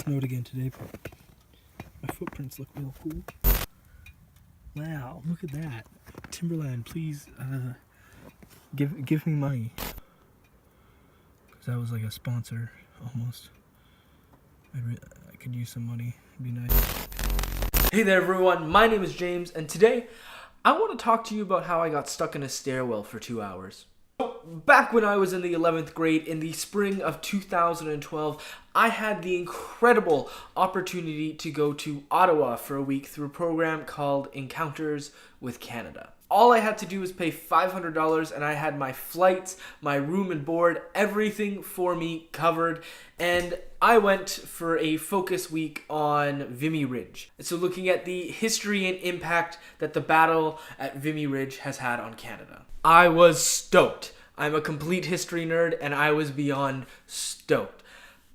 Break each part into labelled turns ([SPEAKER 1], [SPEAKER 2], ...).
[SPEAKER 1] snowed again today, but my footprints look real cool. Wow, look at that. Timberland, please give me money. Because that was like a sponsor, almost. I could use some money. It'd be nice.
[SPEAKER 2] Hey there everyone, my name is James, and today I want to talk to you about how I got stuck in a stairwell for 2 hours. Back when I was in the 11th grade in the spring of 2012, I had the incredible opportunity to go to Ottawa for a week through a program called Encounters with Canada. All I had to do was pay $500 and I had my flights, my room and board, everything for me covered. And I went for a focus week on Vimy Ridge. So looking at the history and impact that the battle at Vimy Ridge has had on Canada. I was stoked. I'm a complete history nerd and I was beyond stoked.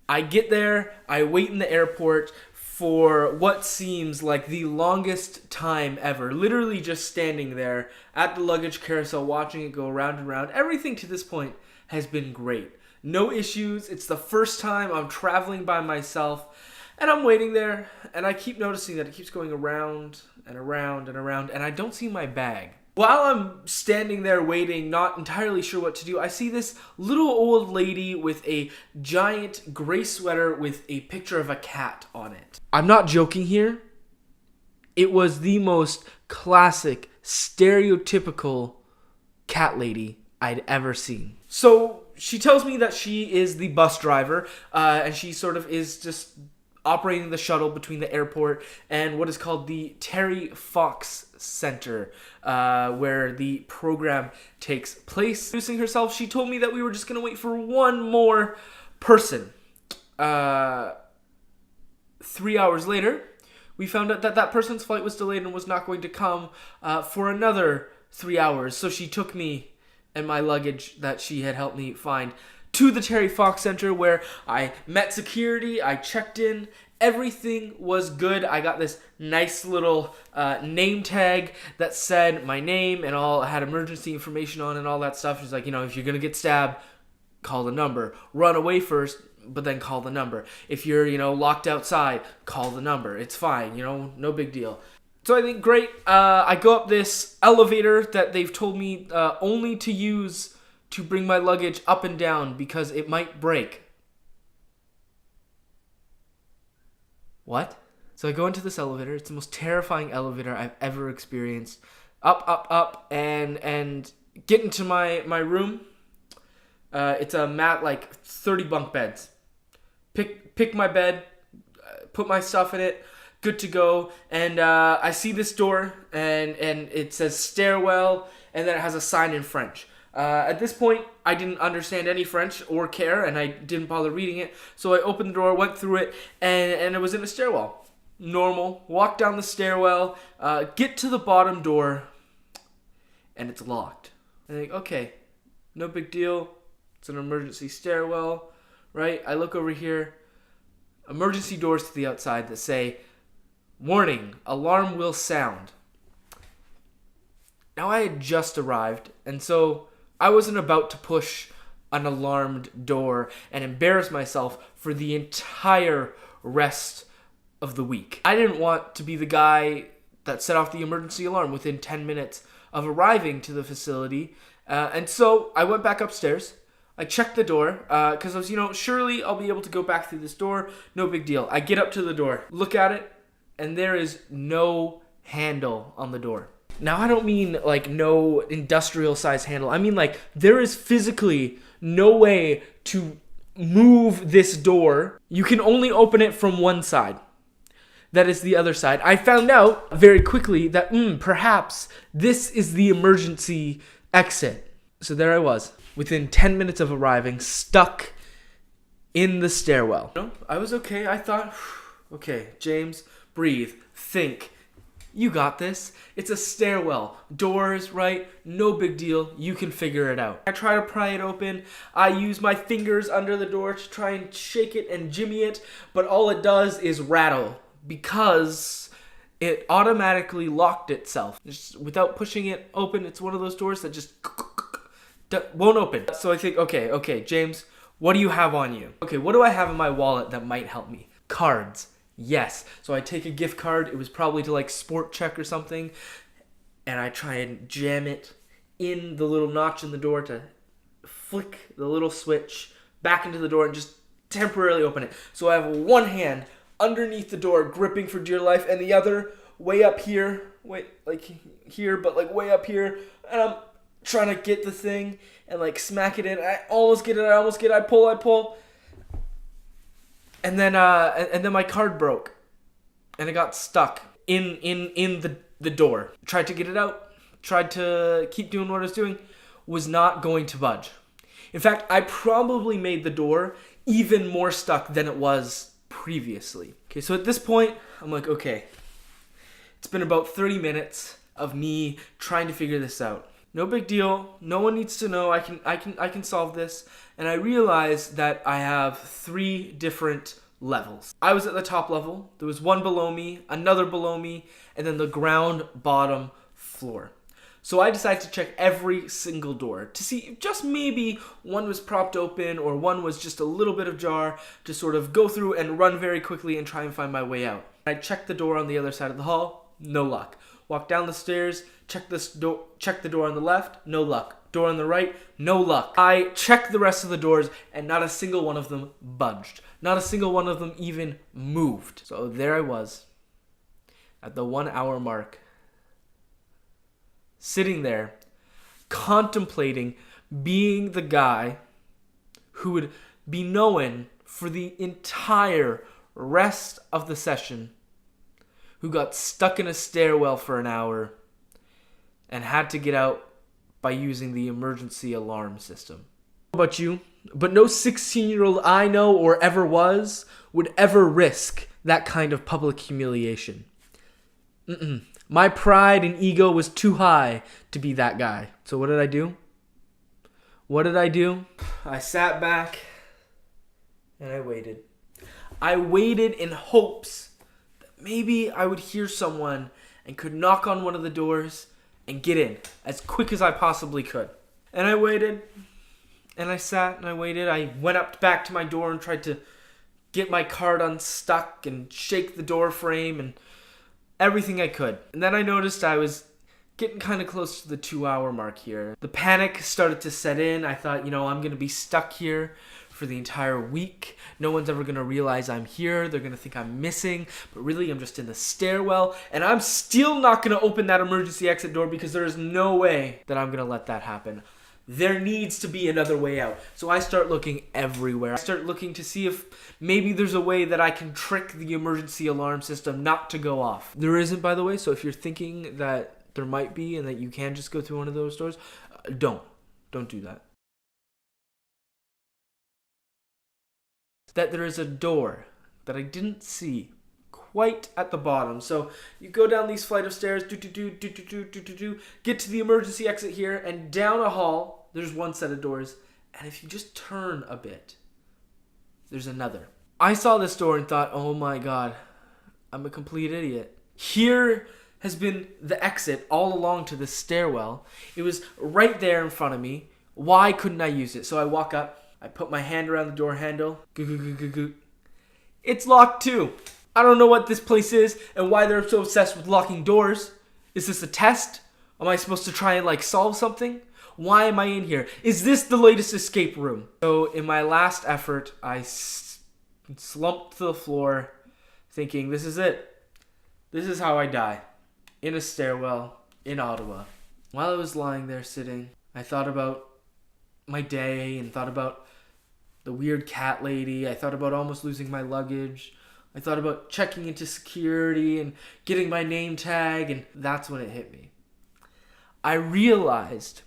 [SPEAKER 2] I get there, I wait in the airport for what seems like the longest time ever. Literally just standing there at the luggage carousel, watching it go round and round. Everything to this point has been great. No issues. It's the first time I'm traveling by myself. And I'm waiting there, and I keep noticing that it keeps going around and around and around, and I don't see my bag. While I'm standing there waiting, not entirely sure what to do, I see this little old lady with a giant gray sweater with a picture of a cat on it. I'm not joking here. It was the most classic, stereotypical cat lady I'd ever seen. So she tells me that she is the bus driver, and she sort of is just operating the shuttle between the airport and what is called the Terry Fox Center, where the program takes place. Introducing herself, she told me that we were just going to wait for one more person. 3 hours later, we found out that that person's flight was delayed and was not going to come for another 3 hours. So she took me and my luggage that she had helped me find to the Terry Fox Center, where I met security, I checked in, everything was good. I got this nice little name tag that said my name and all, had emergency information on and all that stuff. She's like, if you're gonna get stabbed, call the number. Run away first, but then call the number. If you're, locked outside, call the number. It's fine, no big deal. So I think, great. I go up this elevator that they've told me only to use to bring my luggage up and down because it might break. What? So I go into this elevator. It's the most terrifying elevator I've ever experienced. Up, and get into my room. It's a mat, like 30 bunk beds. Pick my bed, put my stuff in it, good to go. And I see this door, and it says Stairwell, and then it has a sign in French. At this point, I didn't understand any French or care, and I didn't bother reading it. So I opened the door, went through it, and it was in a stairwell. Normal. Walk down the stairwell, get to the bottom door, and it's locked. I think, okay, no big deal. It's an emergency stairwell, right? I look over here. Emergency doors to the outside that say, "Warning, alarm will sound." Now I had just arrived, and so I wasn't about to push an alarmed door and embarrass myself for the entire rest of the week. I didn't want to be the guy that set off the emergency alarm within 10 minutes of arriving to the facility. And so I went back upstairs. I checked the door because I was, surely I'll be able to go back through this door. No big deal. I get up to the door, look at it, and there is no handle on the door. Now, I don't mean like no industrial size handle. I mean like there is physically no way to move this door. You can only open it from one side. That is the other side. I found out very quickly that perhaps this is the emergency exit. So there I was, within 10 minutes of arriving, stuck in the stairwell. I was okay. I thought, okay, James, breathe, think. You got this. It's a stairwell. Doors, right? No big deal. You can figure it out. I try to pry it open. I use my fingers under the door to try and shake it and jimmy it, but all it does is rattle because it automatically locked itself. Just without pushing it open, it's one of those doors that just won't open. So I think, okay, James, what do you have on you? Okay, what do I have in my wallet that might help me? Cards. Yes. So I take a gift card. It was probably to like Sport Check or something. And I try and jam it in the little notch in the door to flick the little switch back into the door and just temporarily open it. So I have one hand underneath the door gripping for dear life and the other way up here. Wait, like here, but like way up here. And I'm trying to get the thing and like smack it in. I almost get it. I pull. And then my card broke, and it got stuck in the door. Tried to get it out. Tried to keep doing what I was doing. Was not going to budge. In fact, I probably made the door even more stuck than it was previously. Okay, so at this point, I'm like, okay, it's been about 30 minutes of me trying to figure this out. No big deal. No one needs to know. I can solve this. And I realized that I have 3 different levels. I was at the top level. There was one below me, another below me, and then the ground bottom floor. So I decided to check every single door to see if just maybe one was propped open or one was just a little bit ajar, to sort of go through and run very quickly and try and find my way out. I checked the door on the other side of the hall. No luck. Walk down the stairs, check the door on the left, no luck. Door on the right, no luck. I checked the rest of the doors and not a single one of them budged. Not a single one of them even moved. So there I was at the 1 hour mark, sitting there contemplating being the guy who would be known for the entire rest of the session, who got stuck in a stairwell for an hour and had to get out by using the emergency alarm system. How about you? But no 16-year-old I know or ever was would ever risk that kind of public humiliation. My pride and ego was too high to be that guy. So what did I do? I sat back and I waited. I waited in hopes that maybe I would hear someone and could knock on one of the doors and get in as quick as I possibly could. And I waited, and I sat and I waited. I went up back to my door and tried to get my card unstuck and shake the door frame and everything I could. And then I noticed I was getting kind of close to the 2 hour mark here. The panic started to set in. I thought, I'm going to be stuck here for the entire week. No one's ever going to realize I'm here. They're going to think I'm missing. But really, I'm just in the stairwell. And I'm still not going to open that emergency exit door because there is no way that I'm going to let that happen. There needs to be another way out. So I start looking everywhere. I start looking to see if maybe there's a way that I can trick the emergency alarm system not to go off. There isn't, by the way. So if you're thinking that there might be and that you can just go through one of those doors, don't do that. That there is a door that I didn't see quite at the bottom. So you go down these flight of stairs, get to the emergency exit here, and down a hall, there's one set of doors. And if you just turn a bit, there's another. I saw this door and thought, oh my God, I'm a complete idiot. Here has been the exit all along to the stairwell. It was right there in front of me. Why couldn't I use it? So I walk up. I put my hand around the door handle. It's locked too. I don't know what this place is and why they're so obsessed with locking doors. Is this a test? Am I supposed to try and solve something? Why am I in here? Is this the latest escape room? So in my last effort, I slumped to the floor thinking, this is it. This is how I die. In a stairwell in Ottawa. While I was lying there sitting, I thought about my day and thought about the weird cat lady. I thought about almost losing my luggage. I thought about checking into security and getting my name tag, and that's when it hit me. I realized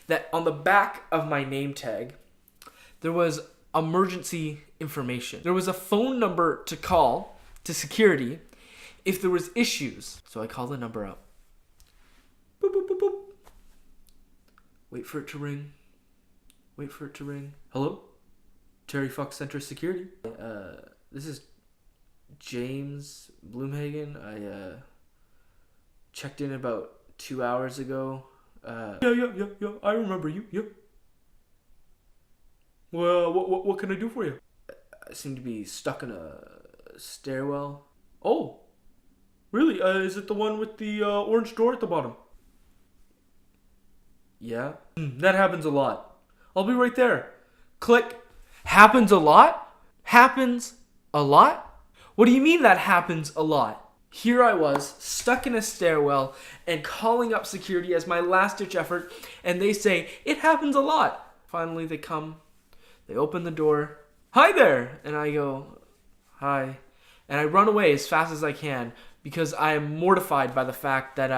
[SPEAKER 2] that on the back of my name tag, there was emergency information. There was a phone number to call to security if there was issues. So I call the number up. Boop, boop, boop, boop. Wait for it to ring. Hello? Terry Fox Center Security. This is James Blumhagen. I checked in about 2 hours ago. Yeah. I remember you. Yep. Well, what can I do for you? I seem to be stuck in a Stairwell. Oh, really? Is it the one with the orange door at the bottom? Yeah. That happens a lot. I'll be right there. Click. Happens a lot? Happens a lot? What do you mean that happens a lot? Here I was, stuck in a stairwell and calling up security as my last-ditch effort, and they say, it happens a lot. Finally, they come. They open the door. Hi there! And I go, hi. And I run away as fast as I can because I am mortified by the fact that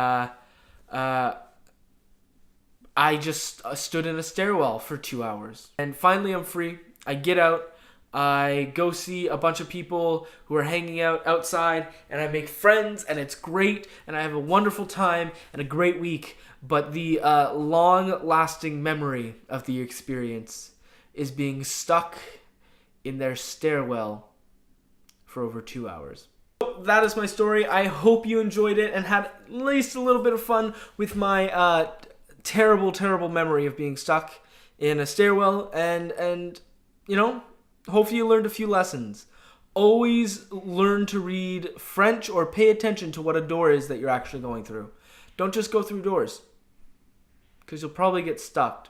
[SPEAKER 2] I just stood in a stairwell for 2 hours. And finally I'm free. I get out. I go see a bunch of people who are hanging out outside, and I make friends, and it's great, and I have a wonderful time and a great week. But the long-lasting memory of the experience is being stuck in their stairwell for over 2 hours. That is my story. I hope you enjoyed it and had at least a little bit of fun with my terrible memory of being stuck in a stairwell, and you know, hopefully you learned a few lessons. Always learn to read French or pay attention to what a door is that you're actually going through. Don't just go through doors, because you'll probably get stuck.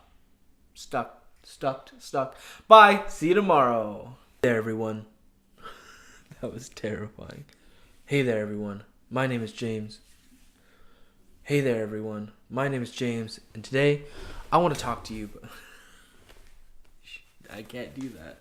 [SPEAKER 2] Bye. See you tomorrow. Hey there, everyone. That was terrifying. Hey there, everyone. My name is James. Hey there, everyone. My name is James, and today I want to talk to you. I can't do that.